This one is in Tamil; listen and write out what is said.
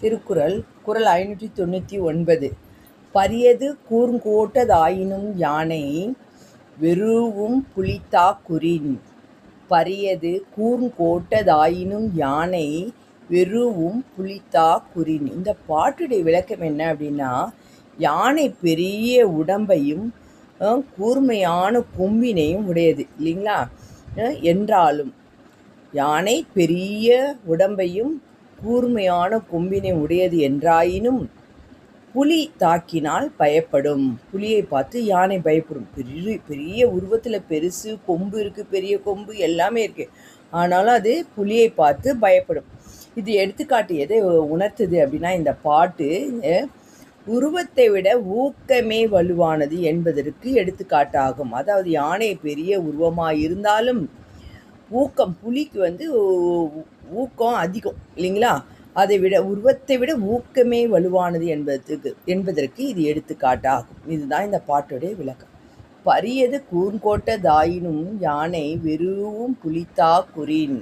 திருக்குறள் குறள் 599. பரியது கூர்ங்கோட்டதாயினும் யானை வெரூஉம் புலிதாக் குறின். பரியது கூர்ங்கோட்டதாயினும் யானை வெரூஉம் புலிதாக் குறின். இந்த பாட்டுடைய விளக்கம் என்ன அப்படின்னா, யானை பெரிய உடம்பையும் கூர்மையான கொம்பினையும் உடையது இல்லைங்களா. என்றாலும் யானை பெரிய உடம்பையும் கூர்மையான கொம்பினை உடையது என்றாயினும் புலி தாக்கினால் பயப்படும். புலியை பார்த்து யானை பயப்படும். பெரிய பெரிய உருவத்தில் பெருசு கொம்பு இருக்குது, பெரிய கொம்பு எல்லாமே இருக்குது. ஆனாலும் அது புலியை பார்த்து பயப்படும். இது எடுத்துக்காட்டு எதை உணர்த்துது அப்படின்னா, இந்த பாட்டு உருவத்தை விட ஊக்கமே வலுவானது என்பதற்கு எடுத்துக்காட்டாகும். அதாவது யானை பெரிய உருவமாக இருந்தாலும் ஊக்கம், புலிக்கு ஊக்கம் அதிகம் இல்லைங்களா. அதை விட உருவத்தை விட ஊக்கமே வலுவானது என்பதற்கு இது எடுத்துக்காட்டாகும். இதுதான் இந்த பாட்டுடைய விளக்கம். பரியது கூர்ங்கோட்டதாயினும் யானை வெரூஉம் புலிதாக் குறின்.